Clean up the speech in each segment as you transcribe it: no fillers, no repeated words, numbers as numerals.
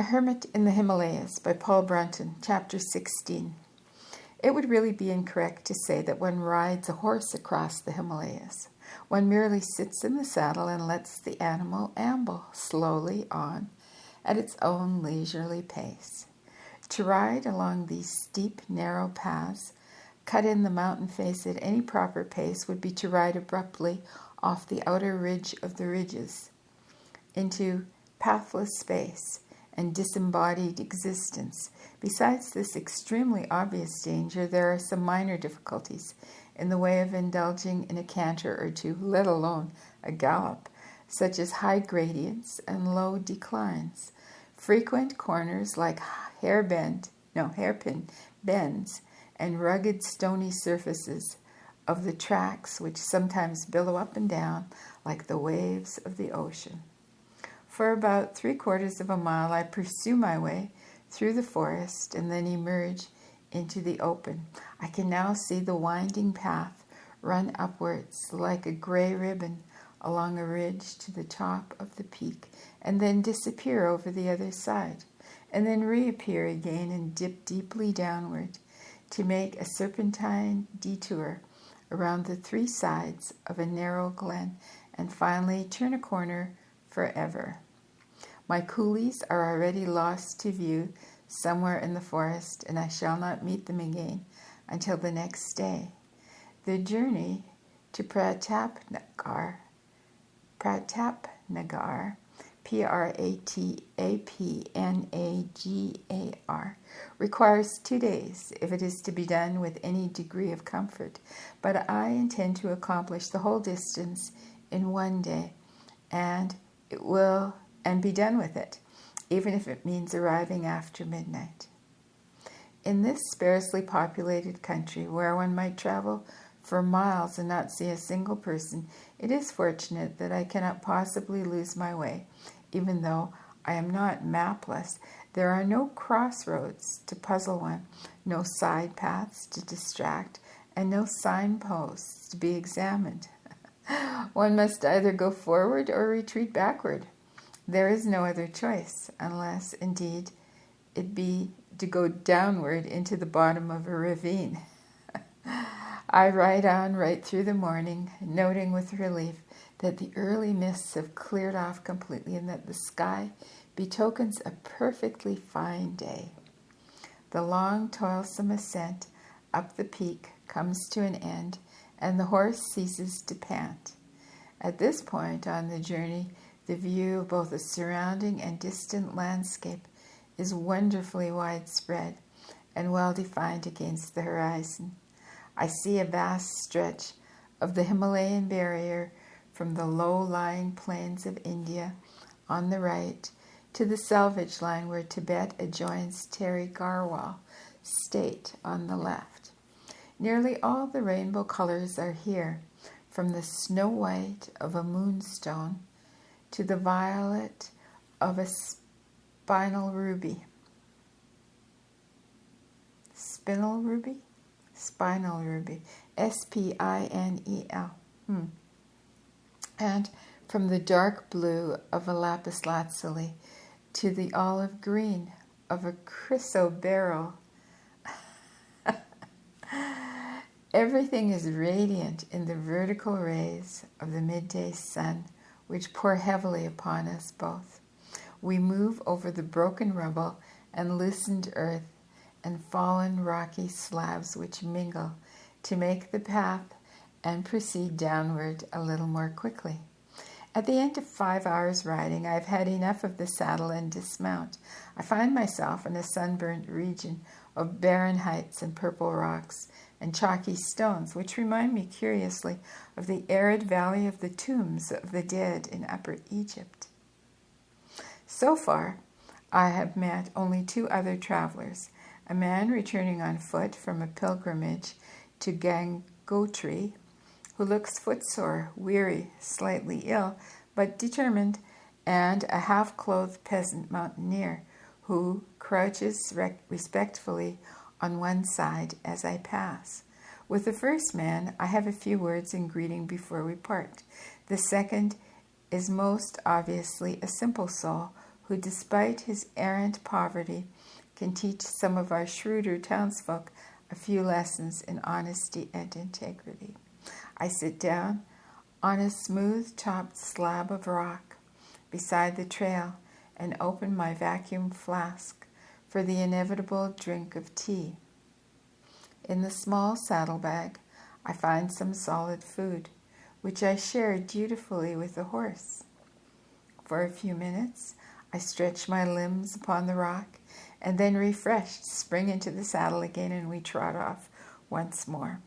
A Hermit in the Himalayas by Brunton, Chapter 16. It would really be incorrect to say that one rides a horse across the Himalayas. One merely sits in the saddle and lets the animal amble slowly on at its own leisurely pace. To ride along these steep, narrow paths, cut in the mountain face at any proper pace, would be to ride abruptly off the outer ridge of the ridges into pathless space and disembodied existence. Besides this extremely obvious danger, there are some minor difficulties in the way of indulging in a canter or two, let alone a gallop, such as high gradients and low declines, frequent corners like hairpin bends, and rugged stony surfaces of the tracks which sometimes billow up and down like the waves of the ocean. For about 3/4 of a mile I pursue my way through the forest and then emerge into the open. I can now see the winding path run upwards like a gray ribbon along a ridge to the top of the peak, and then disappear over the other side, and then reappear again and dip deeply downward to make a serpentine detour around the 3 sides of a narrow glen, and finally turn a corner forever. My coolies are already lost to view somewhere in the forest, and I shall not meet them again until the next day. The journey to Pratapnagar, Pratapnagar, requires 2 days if it is to be done with any degree of comfort, but I intend to accomplish the whole distance in 1 day, and be done with it, even if it means arriving after midnight. In this sparsely populated country, where one might travel for miles and not see a single person, it is fortunate that I cannot possibly lose my way, even though I am not mapless. There are no crossroads to puzzle one, no side paths to distract, and no signposts to be examined. One must either go forward or retreat backward. There is no other choice, unless, indeed, it be to go downward into the bottom of a ravine. I ride on right through the morning, noting with relief that the early mists have cleared off completely and that the sky betokens a perfectly fine day. The long, toilsome ascent up the peak comes to an end, and the horse ceases to pant. At this point on the journey, the view of both the surrounding and distant landscape is wonderfully widespread and well defined against the horizon. I see a vast stretch of the Himalayan barrier from the low-lying plains of India on the right to the selvage line where Tibet adjoins Terry Garhwal State on the left. Nearly all the rainbow colors are here, from the snow white of a moonstone to the violet of a spinel ruby. Spinel ruby? Spinel ruby. S-P-I-N-E-L. And from the dark blue of a lapis lazuli to the olive green of a chrysoberyl. Everything is radiant in the vertical rays of the midday sun, which pour heavily upon us both. We move over the broken rubble and loosened earth and fallen rocky slabs which mingle to make the path and proceed downward a little more quickly. At the end of 5 hours riding, I've had enough of the saddle and dismount. I find myself in a sunburnt region of barren heights and purple rocks and chalky stones, which remind me curiously of the arid valley of the tombs of the dead in Upper Egypt. So far, I have met only 2 other travelers, a man returning on foot from a pilgrimage to Gangotri, who looks footsore, weary, slightly ill, but determined, and a half-clothed peasant mountaineer who crouches respectfully on one side as I pass. With the first man, I have a few words in greeting before we part. The second is most obviously a simple soul who, despite his errant poverty, can teach some of our shrewder townsfolk a few lessons in honesty and integrity. I sit down on a smooth-topped slab of rock beside the trail and open my vacuum flask for the inevitable drink of tea. In the small saddlebag, I find some solid food, which I share dutifully with the horse. For a few minutes, I stretch my limbs upon the rock, and then, refreshed, spring into the saddle again, and we trot off once more.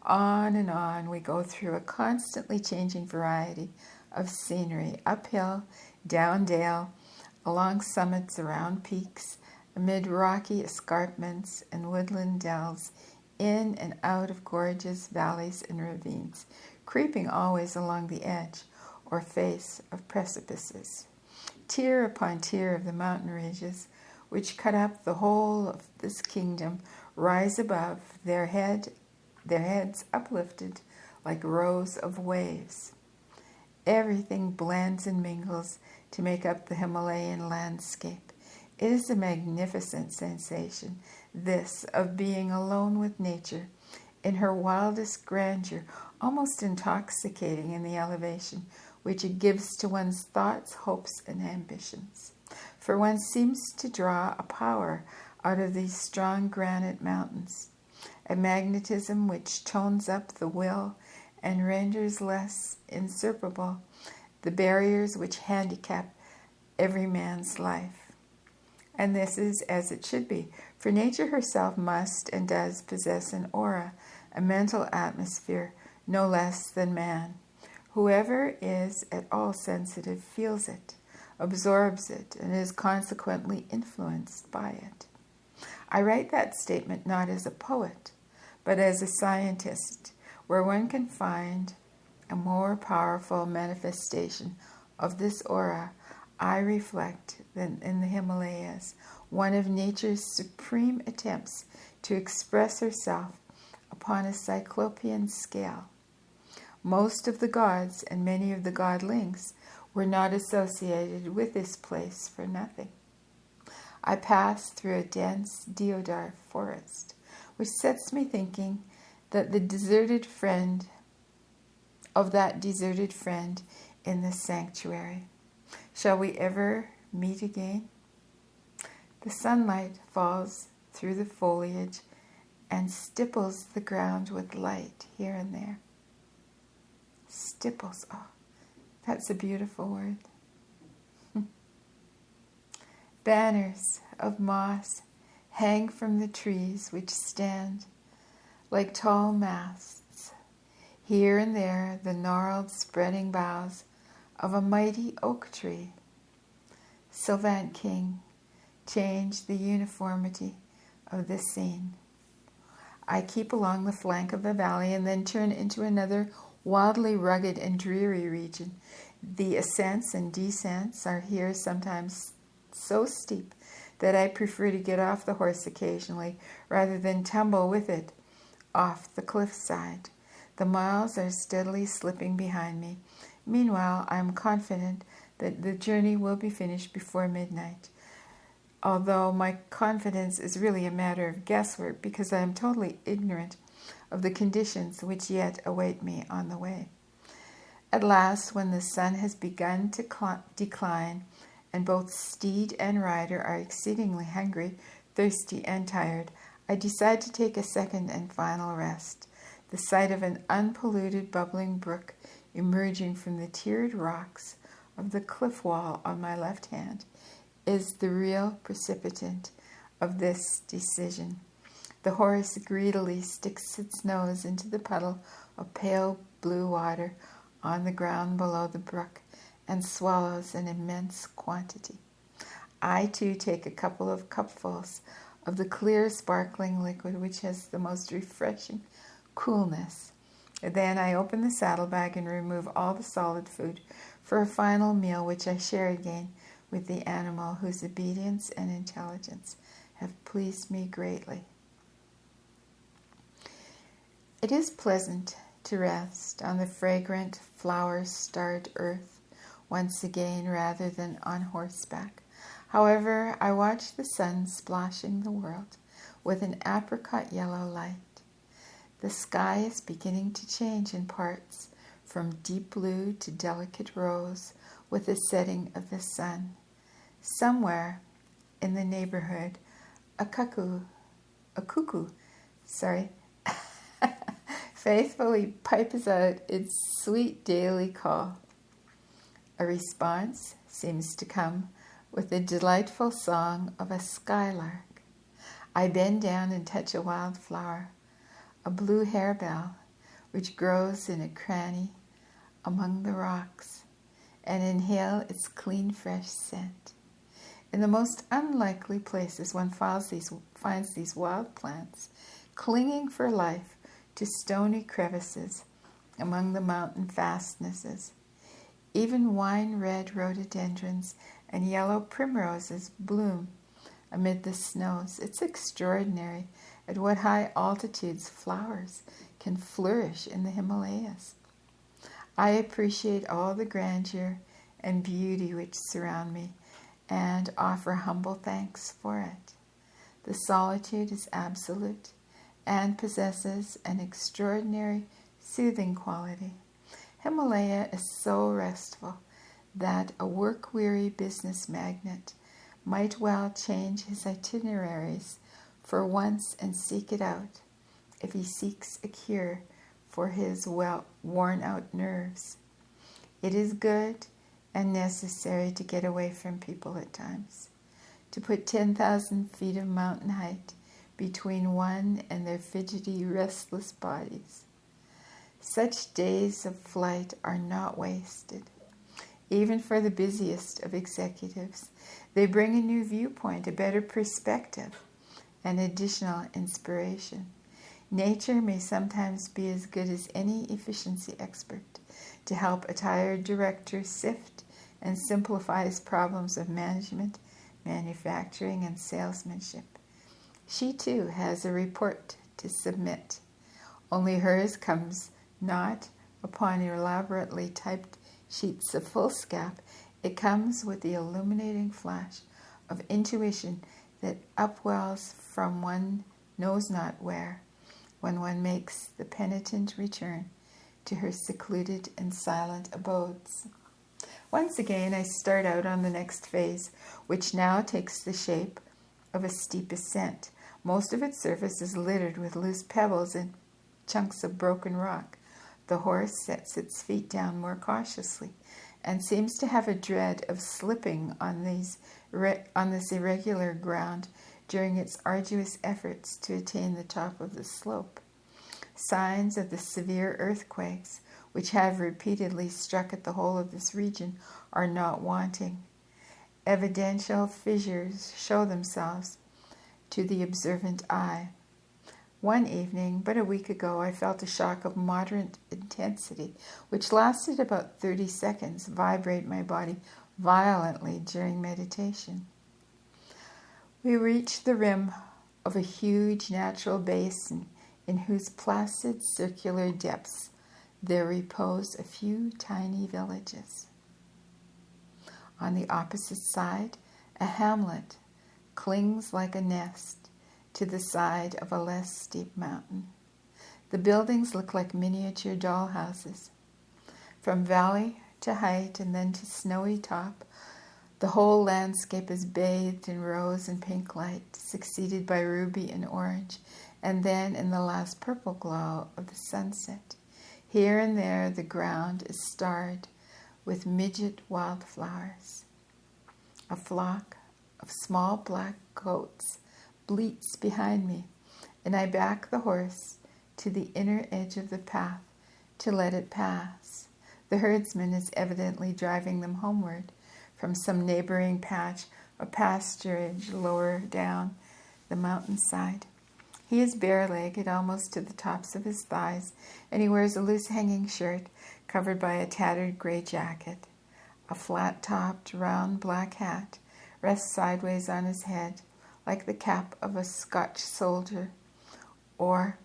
On and on we go through a constantly changing variety of scenery, uphill, down dale, along summits, around peaks, amid rocky escarpments and woodland dells, in and out of gorges, valleys, and ravines, creeping always along the edge or face of precipices. Tier upon tier of the mountain ridges, which cut up the whole of this kingdom, rise above, their heads uplifted like rows of waves. Everything blends and mingles to make up the Himalayan landscape. It is a magnificent sensation, this of being alone with nature in her wildest grandeur, almost intoxicating in the elevation which it gives to one's thoughts, hopes, and ambitions. For one seems to draw a power out of these strong granite mountains, a magnetism which tones up the will and renders less insuperable the barriers which handicap every man's life. And this is as it should be, for nature herself must and does possess an aura, a mental atmosphere, no less than man. Whoever is at all sensitive feels it, absorbs it, and is consequently influenced by it. I write that statement not as a poet, but as a scientist, where one can find a more powerful manifestation of this aura I reflect than in the Himalayas, one of nature's supreme attempts to express herself upon a cyclopean scale. Most of the gods and many of the godlings were not associated with this place for nothing. I pass through a dense deodar forest, which sets me thinking that that deserted friend in the sanctuary. Shall we ever meet again? The sunlight falls through the foliage and stipples the ground with light here and there. Stipples, oh, that's a beautiful word. Banners of moss hang from the trees which stand like tall masts. Here and there the gnarled spreading boughs of a mighty oak tree. Sylvant King changed the uniformity of this scene. I keep along the flank of the valley and then turn into another wildly rugged and dreary region. The ascents and descents are here sometimes so steep that I prefer to get off the horse occasionally rather than tumble with it off the cliffside. The miles are steadily slipping behind me. Meanwhile, I am confident that the journey will be finished before midnight, although my confidence is really a matter of guesswork because I am totally ignorant of the conditions which yet await me on the way. At last, when the sun has begun to decline, and both steed and rider are exceedingly hungry, thirsty, and tired, I decide to take a second and final rest. The sight of an unpolluted, bubbling brook emerging from the tiered rocks of the cliff wall on my left hand is the real precipitant of this decision. The horse greedily sticks its nose into the puddle of pale blue water on the ground below the brook and swallows an immense quantity. I, too, take a couple of cupfuls of the clear, sparkling liquid which has the most refreshing coolness. Then I open the saddlebag and remove all the solid food for a final meal which I share again with the animal whose obedience and intelligence have pleased me greatly. It is pleasant to rest on the fragrant, flower-starred earth once again rather than on horseback. However, I watch the sun splashing the world with an apricot yellow light. The sky is beginning to change in parts from deep blue to delicate rose with the setting of the sun. Somewhere in the neighborhood, a cuckoo, faithfully pipes out its sweet daily call. A response seems to come with the delightful song of a skylark. I bend down and touch a wildflower, a blue harebell, which grows in a cranny among the rocks, and inhale its clean, fresh scent. In the most unlikely places, one finds these wild plants clinging for life to stony crevices among the mountain fastnesses. Even wine-red rhododendrons and yellow primroses bloom amid the snows. It's extraordinary at what high altitudes flowers can flourish in the Himalayas. I appreciate all the grandeur and beauty which surround me and offer humble thanks for it. The solitude is absolute and possesses an extraordinary soothing quality. Himalaya is so restful that a work-weary business magnate might well change his itineraries for once and seek it out if he seeks a cure for his worn-out nerves. It is good and necessary to get away from people at times, to put 10,000 feet of mountain height between one and their fidgety, restless bodies. Such days of flight are not wasted. Even for the busiest of executives, they bring a new viewpoint, a better perspective, and additional inspiration. Nature may sometimes be as good as any efficiency expert to help a tired director sift and simplify his problems of management, manufacturing, and salesmanship. She too has a report to submit. Only hers comes not upon elaborately typed sheets of foolscap. It comes with the illuminating flash of intuition that upwells from one knows not where, when one makes the penitent return to her secluded and silent abodes. Once again, I start out on the next phase, which now takes the shape of a steep ascent. Most of its surface is littered with loose pebbles and chunks of broken rock. The horse sets its feet down more cautiously and seems to have a dread of slipping on this irregular ground during its arduous efforts to attain the top of the slope. Signs of the severe earthquakes which have repeatedly struck at the whole of this region are not wanting. Evidential fissures show themselves to the observant eye. One evening, but a week ago, I felt a shock of moderate intensity, which lasted about 30 seconds, vibrate my body violently during meditation. We reached the rim of a huge natural basin in whose placid circular depths there repose a few tiny villages. On the opposite side, a hamlet clings like a nest to the side of a less steep mountain. The buildings look like miniature dollhouses. From valley to height and then to snowy top, the whole landscape is bathed in rose and pink light, succeeded by ruby and orange, and then in the last purple glow of the sunset. Here and there the ground is starred with midget wildflowers. A flock of small black goats bleats behind me, and I back the horse to the inner edge of the path to let it pass. The herdsman is evidently driving them homeward from some neighboring patch of pasturage lower down the mountainside. He is bare-legged almost to the tops of his thighs, and he wears a loose hanging shirt covered by a tattered gray jacket. A flat-topped, round black hat rests sideways on his head, like the cap of a Scotch soldier or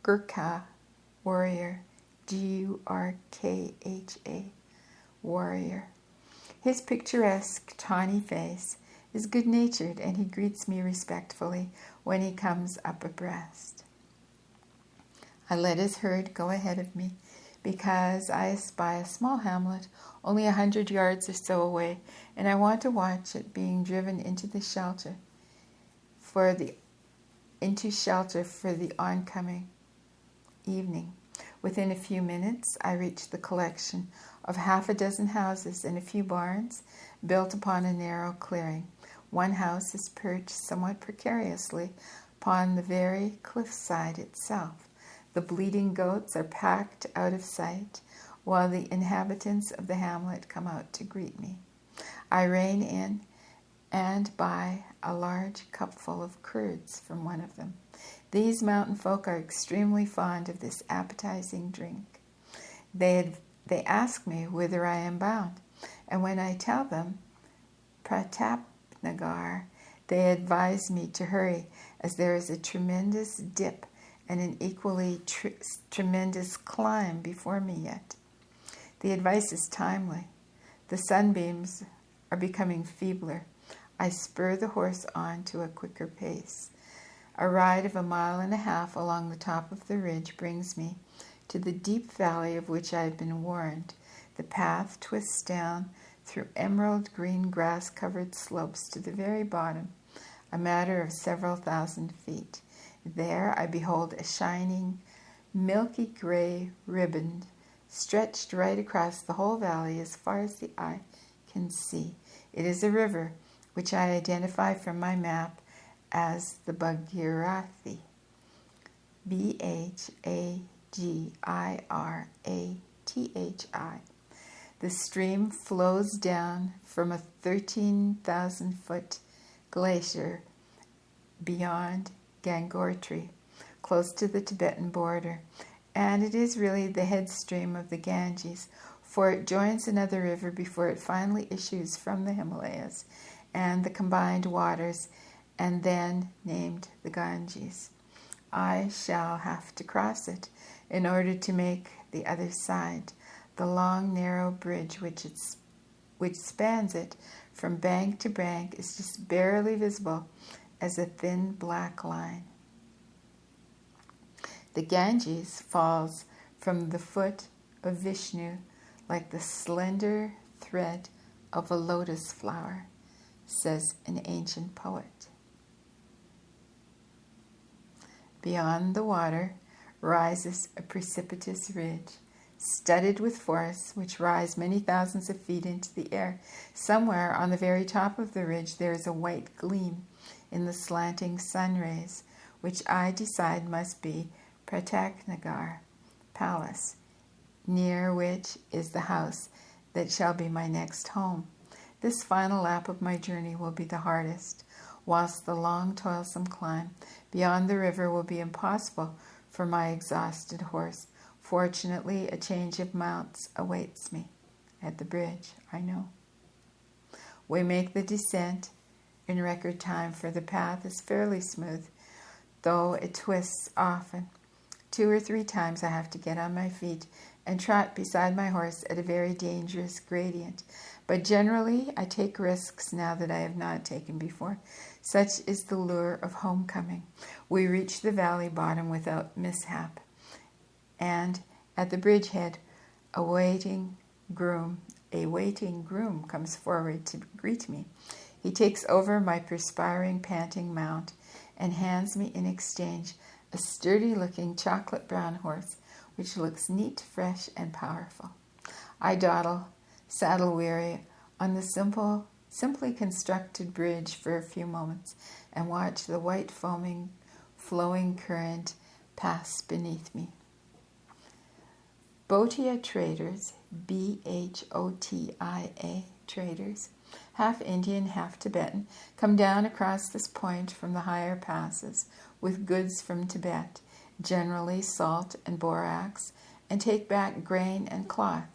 Gurkha warrior, Gurkha warrior. His picturesque, tawny face is good-natured, and he greets me respectfully when he comes up abreast. I let his herd go ahead of me because I espy a small hamlet only 100 yards or so away, and I want to watch it being driven into shelter for the oncoming evening. Within a few minutes, I reach the collection of half a dozen houses and a few barns built upon a narrow clearing. One house is perched somewhat precariously upon the very cliffside itself. The bleating goats are packed out of sight, while the inhabitants of the hamlet come out to greet me. I rein in and buy a large cupful of curds from one of them. These mountain folk are extremely fond of this appetizing drink. They ask me whither I am bound, and when I tell them Pratapnagar, they advise me to hurry, as there is a tremendous dip and an equally tremendous climb before me yet. The advice is timely. The sunbeams are becoming feebler. I spur the horse on to a quicker pace. A ride of 1.5 miles along the top of the ridge brings me to the deep valley of which I have been warned. The path twists down through emerald green grass-covered slopes to the very bottom, a matter of several thousand feet. There I behold a shining, milky gray ribbon stretched right across the whole valley as far as the eye can see. It is a river, which I identify from my map as the Bhagirathi, Bhagirathi. The stream flows down from a 13,000-foot glacier beyond Gangotri, close to the Tibetan border, and it is really the headstream of the Ganges, for it joins another river before it finally issues from the Himalayas and the combined waters, and then named the Ganges. I shall have to cross it in order to make the other side. The long, narrow bridge which spans it from bank to bank is just barely visible as a thin black line. The Ganges falls from the foot of Vishnu like the slender thread of a lotus flower, says an ancient poet. Beyond the water rises a precipitous ridge, studded with forests which rise many thousands of feet into the air. Somewhere on the very top of the ridge there is a white gleam in the slanting sun rays, which I decide must be Pratapnagar Palace, near which is the house that shall be my next home. This final lap of my journey will be the hardest, whilst the long, toilsome climb beyond the river will be impossible for my exhausted horse. Fortunately, a change of mounts awaits me at the bridge, I know. We make the descent in record time, for the path is fairly smooth, though it twists often. 2 or 3 times I have to get on my feet and trot beside my horse at a very dangerous gradient. But generally I take risks now that I have not taken before. Such is the lure of homecoming. We reach the valley bottom without mishap, and at the bridgehead a waiting groom comes forward to greet me. He takes over my perspiring, panting mount and hands me in exchange a sturdy-looking chocolate-brown horse, which looks neat, fresh, and powerful. I dawdle, saddle-weary, on the simply constructed bridge for a few moments and watch the white foaming, flowing current pass beneath me. Bhotia traders, Bhotia traders, half Indian, half Tibetan, come down across this point from the higher passes with goods from Tibet, generally salt and borax, and take back grain and cloth.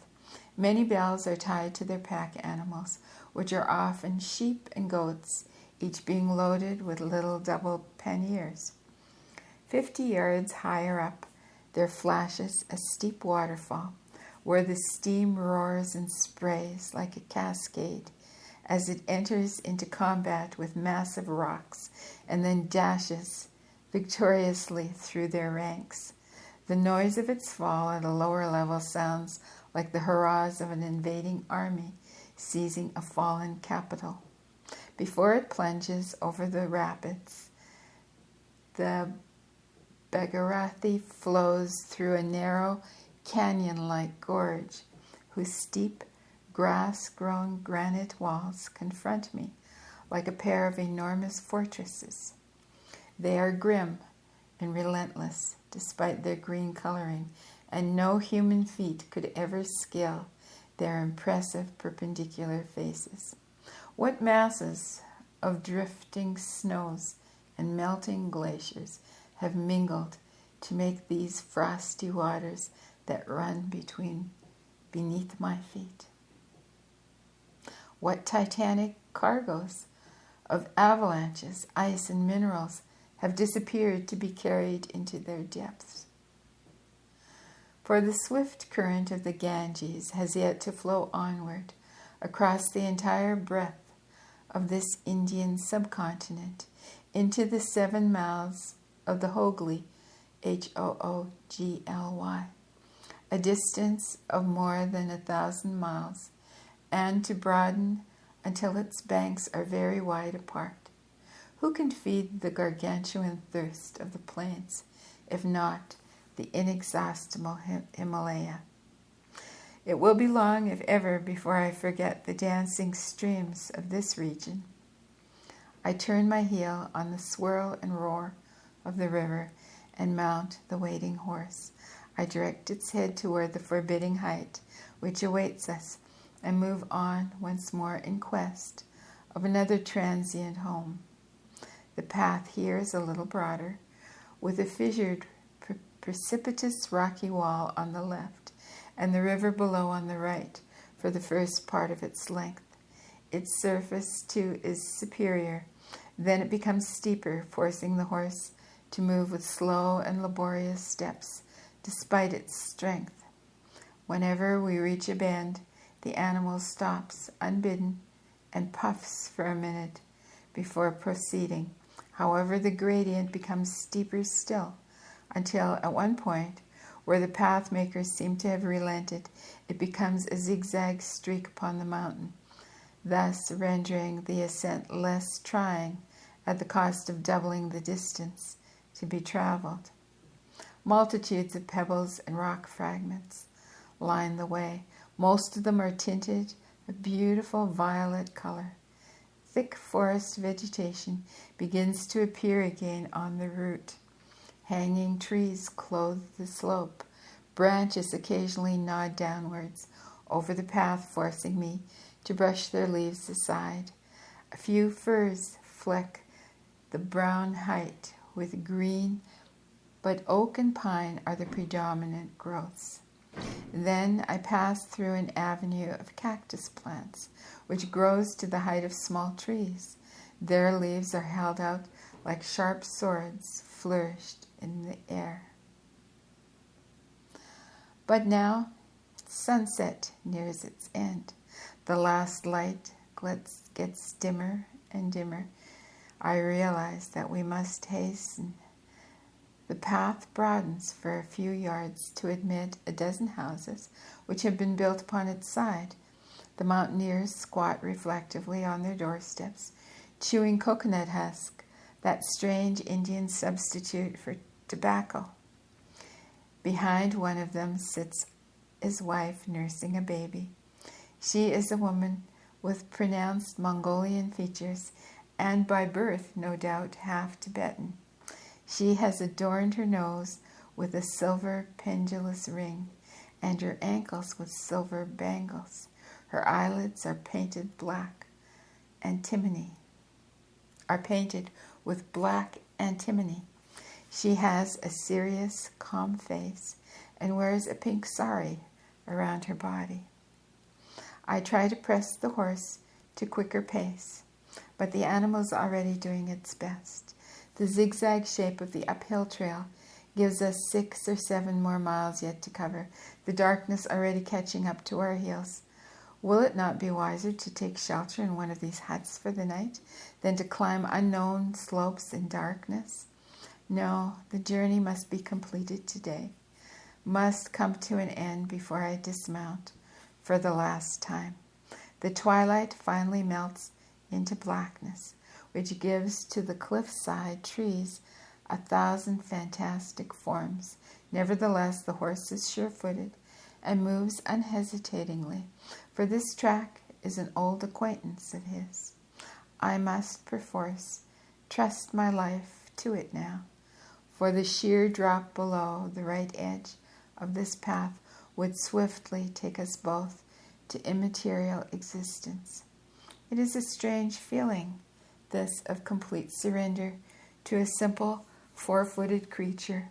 Many bells are tied to their pack animals, which are often sheep and goats, each being loaded with little double panniers. 50 yards higher up, there flashes a steep waterfall. where the steam roars and sprays like a cascade as it enters into combat with massive rocks and then dashes victoriously through their ranks. The noise of its fall at a lower level sounds like the hurrahs of an invading army seizing a fallen capital. Before it plunges over the rapids, the Bhagirathi flows through a narrow canyon-like gorge whose steep, grass-grown granite walls confront me like a pair of enormous fortresses. They are grim and relentless despite their green coloring, and no human feet could ever scale their impressive perpendicular faces. What masses of drifting snows and melting glaciers have mingled to make these frosty waters that run beneath my feet? What titanic cargoes of avalanches, ice, and minerals have disappeared to be carried into their depths? For the swift current of the Ganges has yet to flow onward across the entire breadth of this Indian subcontinent into the 7 mouths of the Hoogly, Hoogly, a distance of more than 1,000 miles, and to broaden until its banks are very wide apart. Who can feed the gargantuan thirst of the plains, if not the inexhaustible Himalaya? It will be long, if ever, before I forget the dancing streams of this region. I turn my heel on the swirl and roar of the river and mount the waiting horse. I direct its head toward the forbidding height which awaits us and move on once more in quest of another transient home. The path here is a little broader, with a fissured, precipitous rocky wall on the left and the river below on the right for the first part of its length. Its surface, too, is superior. Then it becomes steeper, forcing the horse to move with slow and laborious steps, despite its strength. Whenever we reach a bend, the animal stops unbidden and puffs for a minute before proceeding. However, the gradient becomes steeper still, until at one point, where the path makers seem to have relented, it becomes a zigzag streak upon the mountain, thus rendering the ascent less trying at the cost of doubling the distance to be traveled. Multitudes of pebbles and rock fragments line the way. Most of them are tinted a beautiful violet color. Thick forest vegetation begins to appear again on the route. Hanging trees clothe the slope. Branches occasionally nod downwards over the path, forcing me to brush their leaves aside. A few firs fleck the brown height with green, but oak and pine are the predominant growths. Then I pass through an avenue of cactus plants, which grows to the height of small trees. Their leaves are held out like sharp swords flourished in the air. But now, sunset nears its end. The last light gets dimmer and dimmer. I realize that we must hasten. The path broadens for a few yards to admit a dozen houses which have been built upon its side. The mountaineers squat reflectively on their doorsteps, chewing coconut husk, that strange Indian substitute for tobacco. Behind one of them sits his wife nursing a baby. She is a woman with pronounced Mongolian features and by birth, no doubt, half Tibetan. She has adorned her nose with a silver pendulous ring and her ankles with silver bangles. Her eyelids are painted with black antimony. She has a serious, calm face and wears a pink sari around her body. I try to press the horse to quicker pace, but the animal is already doing its best. The zigzag shape of the uphill trail gives us 6 or 7 more miles yet to cover, the darkness already catching up to our heels. Will it not be wiser to take shelter in one of these huts for the night than to climb unknown slopes in darkness? No, the journey must be completed today, must come to an end before I dismount for the last time. The twilight finally melts into blackness, which gives to the cliffside trees 1,000 fantastic forms. Nevertheless, the horse is sure-footed and moves unhesitatingly, for this track is an old acquaintance of his. I must, perforce, trust my life to it now, for the sheer drop below the right edge of this path would swiftly take us both to immaterial existence. It is a strange feeling, this of complete surrender to a simple four-footed creature,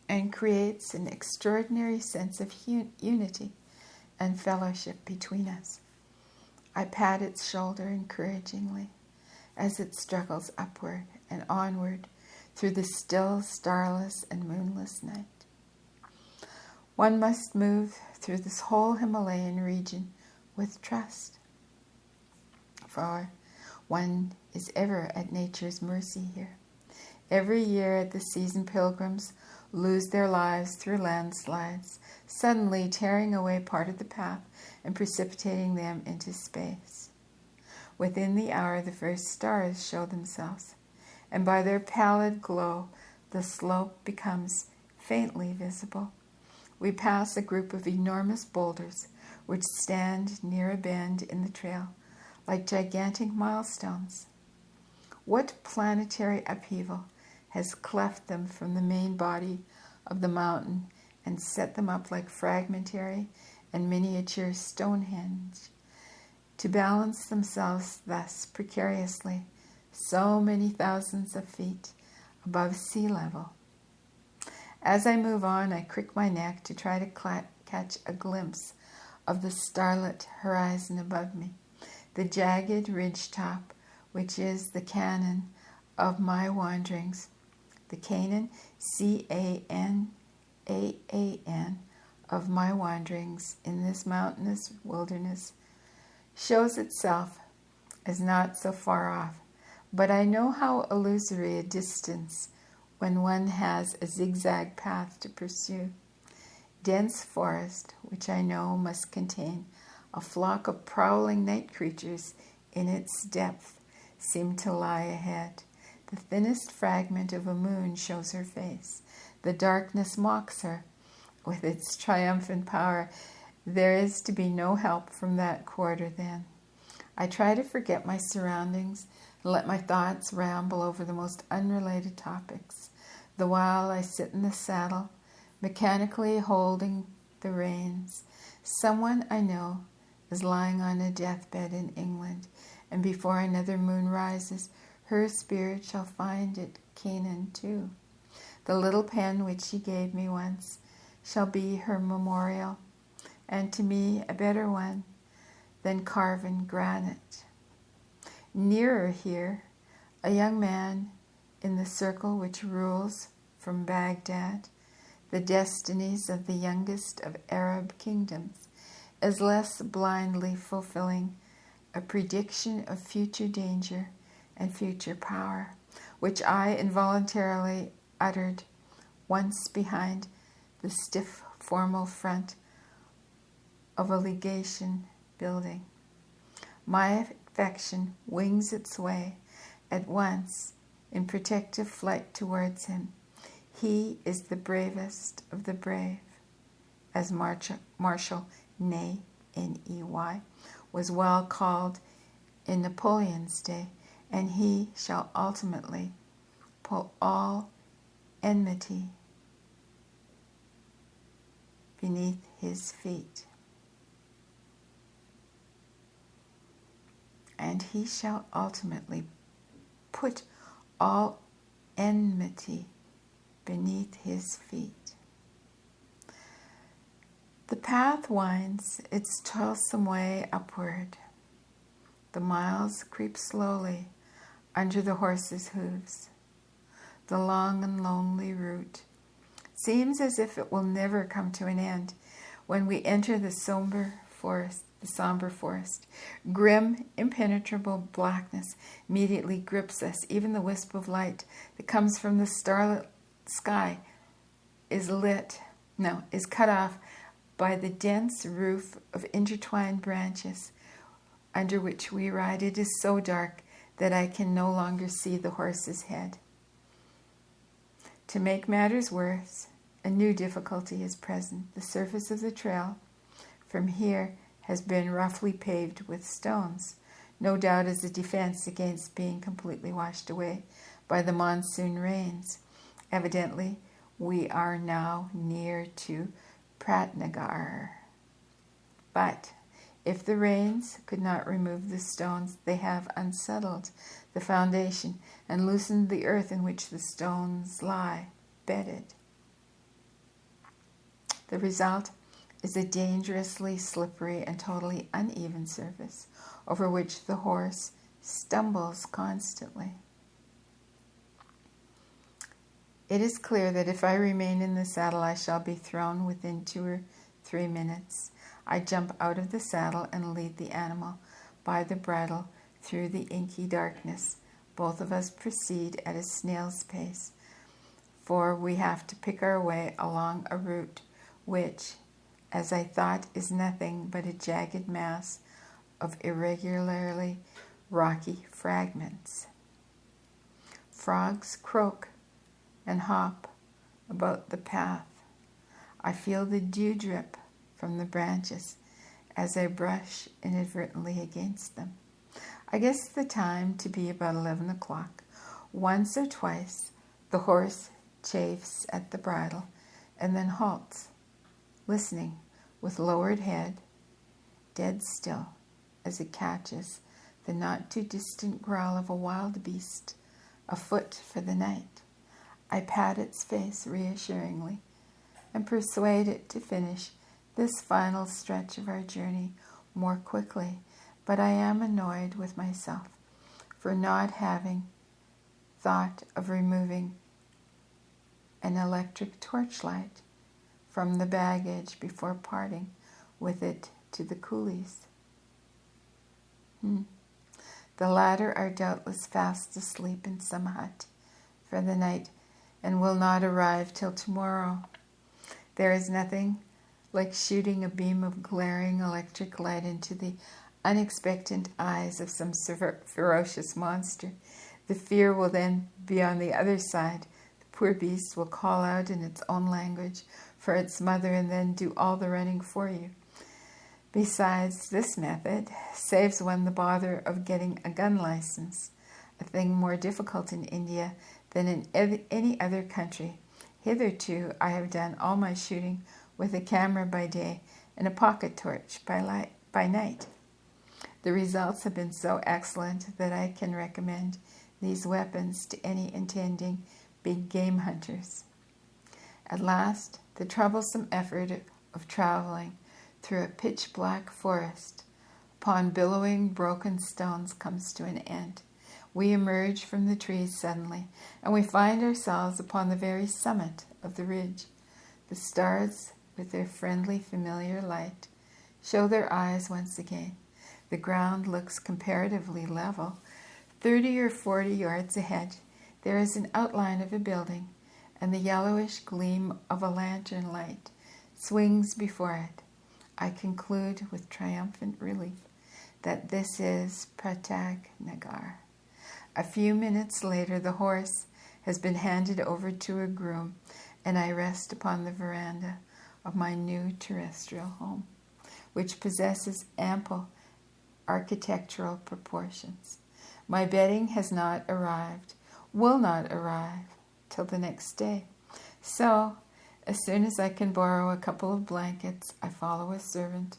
and creates an extraordinary sense of unity and fellowship between us. I pat its shoulder encouragingly as it struggles upward and onward through the still, starless, and moonless night. One must move through this whole Himalayan region with trust, for one is ever at nature's mercy here. Every year at the season, pilgrims lose their lives through landslides, suddenly tearing away part of the path and precipitating them into space. Within the hour, the first stars show themselves, and by their pallid glow, the slope becomes faintly visible. We pass a group of enormous boulders which stand near a bend in the trail, like gigantic milestones. What planetary upheaval has cleft them from the main body of the mountain and set them up like fragmentary and miniature Stonehenge, to balance themselves thus precariously so many thousands of feet above sea level? As I move on, I crick my neck to try to catch a glimpse of the starlit horizon above me, the jagged ridge top, which is the canon of my wanderings. The Canaan, Canaan, of my wanderings in this mountainous wilderness shows itself as not so far off, but I know how illusory a distance when one has a zigzag path to pursue. Dense forest, which I know must contain a flock of prowling night creatures in its depth, seem to lie ahead. The thinnest fragment of a moon shows her face. The darkness mocks her with its triumphant power. There is to be no help from that quarter then. I try to forget my surroundings and let my thoughts ramble over the most unrelated topics, the while I sit in the saddle, mechanically holding the reins. Someone I know is lying on a deathbed in England, and before another moon rises, her spirit shall find it Canaan too. The little pen which she gave me once shall be her memorial, and to me a better one than carven granite. Nearer here, a young man in the circle which rules from Baghdad the destinies of the youngest of Arab kingdoms, is less blindly fulfilling a prediction of future danger and future power, which I involuntarily uttered once behind the stiff formal front of a legation building. My affection wings its way at once in protective flight towards him. He is the bravest of the brave, as Marshal Ney, N-E-Y, was well called in Napoleon's day, and he shall ultimately put all enmity beneath his feet. And he shall ultimately put all enmity beneath his feet. The path winds its toilsome way upward. The miles creep slowly under the horse's hooves. The long and lonely route seems as if it will never come to an end. When we enter the somber forest, grim, impenetrable blackness immediately grips us. Even the wisp of light that comes from the starlit sky is cut off by the dense roof of intertwined branches under which we ride. It is so dark that I can no longer see the horse's head. To make matters worse, a new difficulty is present. The surface of the trail from here has been roughly paved with stones, no doubt as a defense against being completely washed away by the monsoon rains. Evidently, we are now near to Pratnagar. But if the rains could not remove the stones, they have unsettled the foundation and loosened the earth in which the stones lie bedded. The result is a dangerously slippery and totally uneven surface over which the horse stumbles constantly. It is clear that if I remain in the saddle, I shall be thrown within 2 or 3 minutes. I jump out of the saddle and lead the animal by the bridle through the inky darkness. Both of us proceed at a snail's pace, for we have to pick our way along a route which, as I thought, is nothing but a jagged mass of irregularly rocky fragments. Frogs croak and hop about the path. I feel the dew drip from the branches as I brush inadvertently against them. I guess the time to be about 11 o'clock. Once or twice the horse chafes at the bridle and then halts, listening with lowered head, dead still, as it catches the not too distant growl of a wild beast afoot for the night. I pat its face reassuringly and persuade it to finish this final stretch of our journey more quickly, but I am annoyed with myself for not having thought of removing an electric torchlight from the baggage before parting with it to the coolies. The latter are doubtless fast asleep in some hut for the night and will not arrive till tomorrow. There is nothing like shooting a beam of glaring electric light into the unexpectant eyes of some ferocious monster. The fear will then be on the other side. The poor beast will call out in its own language for its mother and then do all the running for you. Besides, this method saves one the bother of getting a gun license, a thing more difficult in India than in any other country. Hitherto, I have done all my shooting with a camera by day and a pocket torch by night. The results have been so excellent that I can recommend these weapons to any intending big game hunters. At last, the troublesome effort of traveling through a pitch-black forest upon billowing broken stones comes to an end. We emerge from the trees suddenly, and we find ourselves upon the very summit of the ridge. The stars, with their friendly, familiar light, show their eyes once again. The ground looks comparatively level. 30 or 40 yards ahead, there is an outline of a building, and the yellowish gleam of a lantern light swings before it. I conclude with triumphant relief that this is Pratnagar. A few minutes later, the horse has been handed over to a groom, and I rest upon the veranda of my new terrestrial home, which possesses ample architectural proportions. My bedding has not arrived, will not arrive till the next day. So, as soon as I can borrow a couple of blankets, I follow a servant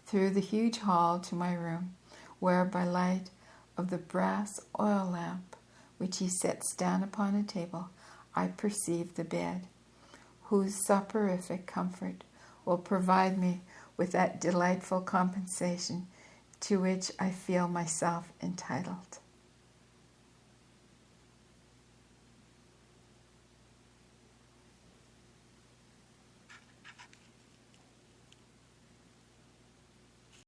through the huge hall to my room, where by light of the brass oil lamp, which he sets down upon a table, I perceive the bed, whose soporific comfort will provide me with that delightful compensation to which I feel myself entitled.